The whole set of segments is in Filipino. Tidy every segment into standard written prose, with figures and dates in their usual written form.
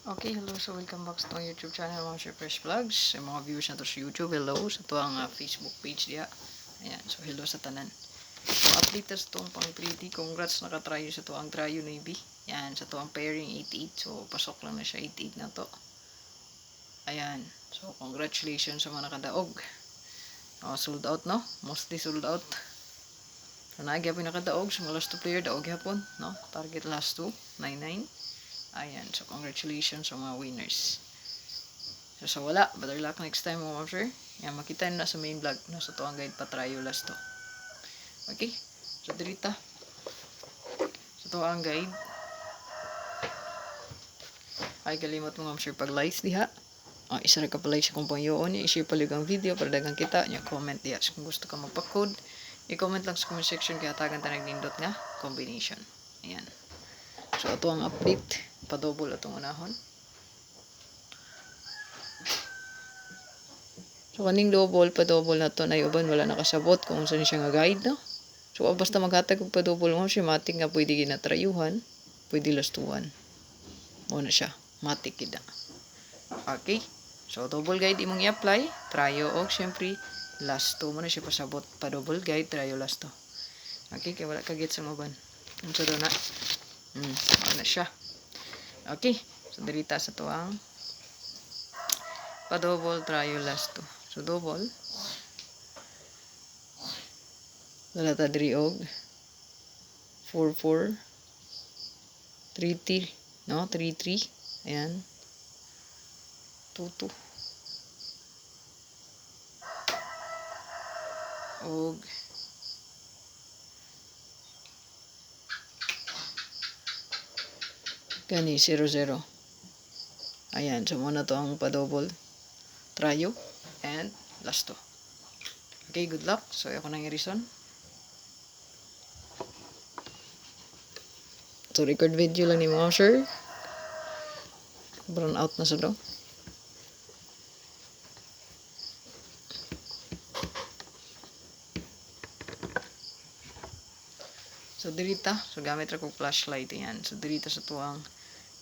Okay, hello. So, welcome back sa itong YouTube channel, mga Sir Fresh Vlogs. Sa mga viewers na to sa YouTube, hello. Sa ito ang Facebook page diya. Ayan, so hello sa tanan. So, update sa itong pang 3D. Congrats nakatryo sa ito ang Tryo Navy. Ayan, sa ito ang pairing 88. So, pasok lang na siya 88 na to. Ayan, so congratulations sa mga nakadaog. Sold out, no? Mostly sold out. So, nagyapon nakadaog. So, mga last 2 player, daog yapon, no? Target last 2, 99. Ayan, so congratulations sa mga winners. So sa wala, better luck next time mga sir. Yan, makita nyo na sa main vlog, no? So to ang guide patrayo last to. Okay, so dirita. So to ang guide. Ay kalimot mga sir pag likes diha. Isa ra ka pa like sa kung pangyoon niya, i-share palig ang video para dagang kita niya, comment diha. So, kung gusto ka magpa-code, i-comment lang sa comment section kaya tagan ta nagdindot nga combination. Ayan. So ito ang update. Pa-double atong unahon. So kaning double, pa-double na to na uban wala nakasabot kung saan siya nga guide, no? So basta maghatag og pa-double mo siya matik nga pwede ginatrayuhan, pwede lastuhan. Mo na siya, matik gid. Okay? So double guide imong i-apply, tryo og syempre last 2 mo na siya pasabot, pa-double guide, tryo last 2. Okay, kaya wala ka get sa maban. Unsa do na? Ano siya. Okay, so dirita sa tuang pa-double tryo last 2. So double wala ta diri og 4 4 3 3, no? 3 3. Ayan. 2 2. Og gani 0 0. Ayan, so muna to ang pa-double tryo and last 2. Okay, good luck. So ako nang i-reason. So record video lang ni mga sir. Brown out na sa do. So dirita, so gamit ra kog flashlight yan. So dirita sa tuang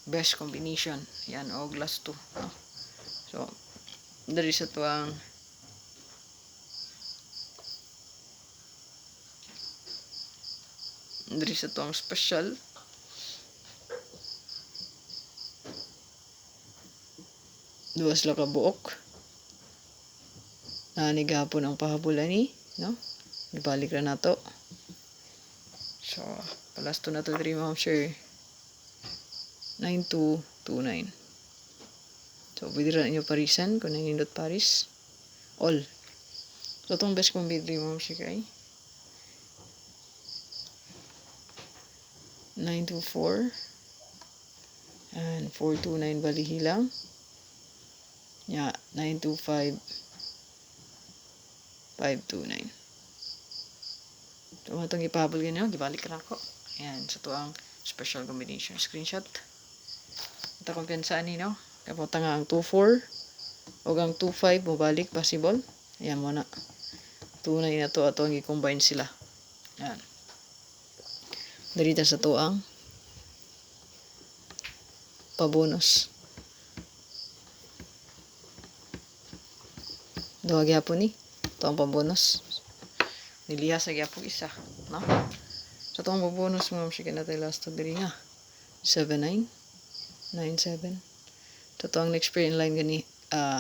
best combination. Yan og last 2, no? So diri sa tuang special. Duwas la ka buok. Nani gapon ang pahabulan ni, no? Ibalik ra nato. So, palas to na to diri ma'am sure. 9229. So, pwede rin inyo parisan kung nangindot paris. All. So, itong best kong bidri ma'am sure kay 924 and 429 balihilang. Yeah, 925 529. So, itong ipahabol ganyan, gibalik ka na ako. Ayan, so ito ang special combination. Screenshot. Ito kumpiyansaan ni, no? Kapunta nga ang 24 o ang 25 mabalik, possible. Ayan mo na. Tunay na to ato ang i-combine sila. Ayan. Darita sa to ang pabonus. Duwag yapon ni. Ito ang pabonus. Niliha sa yapon isa. No? So ito ang pabonus mo. Sige na tayo last to diri nga. 79 97. So ito ang next pair in line gani.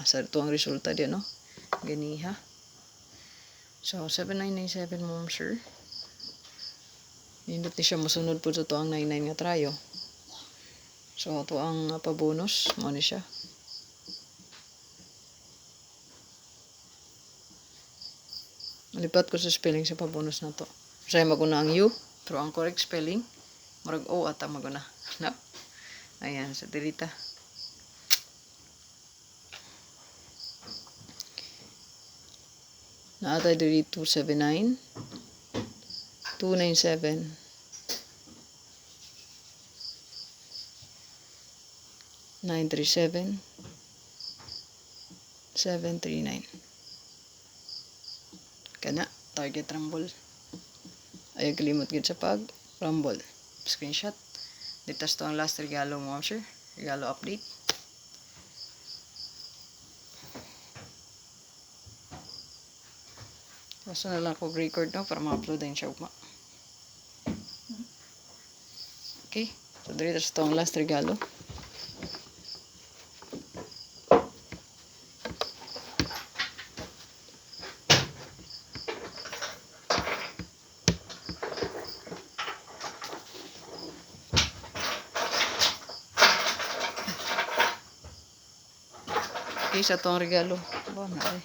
Sa ito ang resulta diyan, no? Gani ha. So 7997 mo sir. Nindot ni siya masunod po sa ito ang 99 nga trayo. So ito ang pabonus. Mo ni siya. Lipat ko sa spelling sa pabonus na to. Say maguna ang U, pero ang correct spelling murag O ata maguna. No? Ayan, sa dirita. Naatay diri 279 297 937 739. Kana target rumble. Ayaw kalimot gid sa pag rumble. Screenshot. Dito to ang last regalo mo sir. Regalo update. Basta na lang ko record no para ma-upload din siya ugma. Okay. So dito sa tong last regalo. Okay, sa tong regalo. Ba na ay.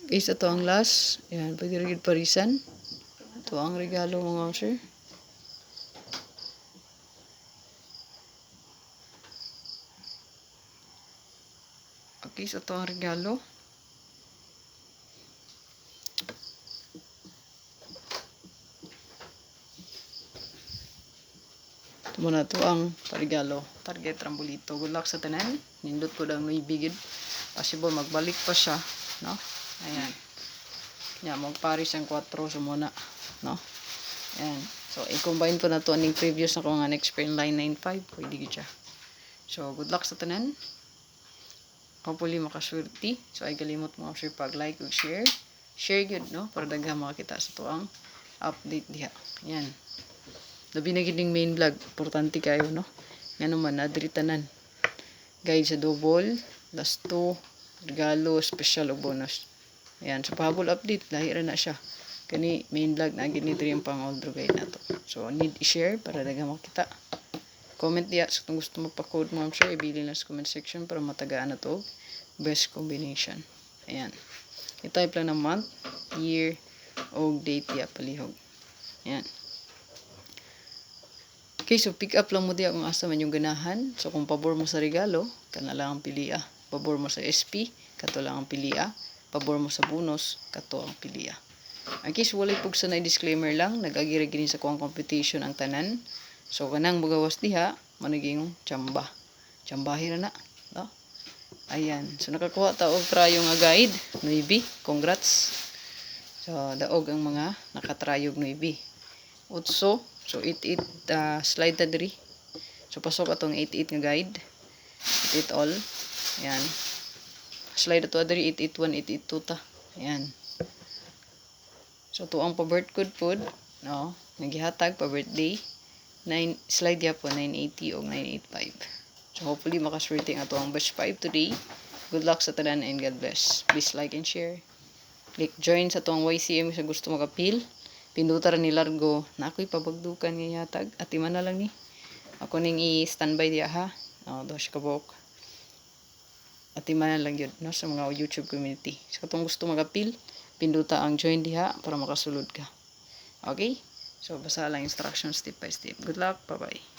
Okay, sa to ang last. Ayan, pwede rin parisan. Ito ang regalo mga sir. Okay, sa to ang regalo. Ito muna to ang regalo. Target Rambolito. Good luck sa tanan. Nindot ko lang may bigid. Possible magbalik pa siya. No? Ayan. Kaya magparis ang 4 so muna. No? Ayan. So, i-combine ko na to aning previous na ko nga next pair line 9.5. Pwede ko siya. So, good luck sa tanan. Hopefully makaswerte. So, ay kalimot mo sir pag-like o share. Share good, no? Para daghang makakita sa to ang update diha. Ayan. Labi na gining main vlog. Importante kayo, no? Nga naman, nadritanan. Guide sa double. Last 2. Regalo, special o bonus. Ayan. So, pahabol update. Lahira na siya. Kani main vlog na ginitri yung pang all guide na to. So, need i-share para daghang makita. Comment diya sa kung gusto mo pa-code mo sir. Ibili lang sa comment section para matagaan na to. Best combination. Ayan. I-type lang ng month, year, o date diya palihog. Ayan. Okay, so pick up lang mo diya kung asa man yung ganahan. So, kung pabor mo sa regalo, kana lang ang pilia. Pabor mo sa SP, kato lang ang pilia. Pabor mo sa bonus, kato ang pilia. Okay, so walay pug sa na disclaimer lang. Nag-agira gini sa kuang competition ang tanan. So, kanang magawas diha, managing tsamba. Tsambahin na na. No? Ayan. So, nakakuha ta og trayong nga guide. Nuibi. Congrats. So, daog ang mga nakatrayog nuibi. Utso. So, 88 slide ta diri. So, pasok atong 88 nga guide. 88 all. Ayan. Slide ato diri 881, 882 ta. Ayan. So, to ang pa-birth code food, no? Nagihatag pa-birthday. Slide ya po, 980 o 985. So, hopefully, makaswerte ang ato ang batch 5 today. Good luck sa tanan and God bless. Please like and share. Click join sa tuwang YCM sa gusto mag-appeal. Pindutar ni Largo na ako'y pabagdukan ng yatag. At iman na lang ni. Ako ning i-standby diya ha. Dos kabok. At iman na lang yun no, sa mga YouTube community. So, kung gusto mag-appeal, pinduta ang join diha para makasulod ka. Okay? So, basa lang instructions step by step. Good luck. Bye-bye.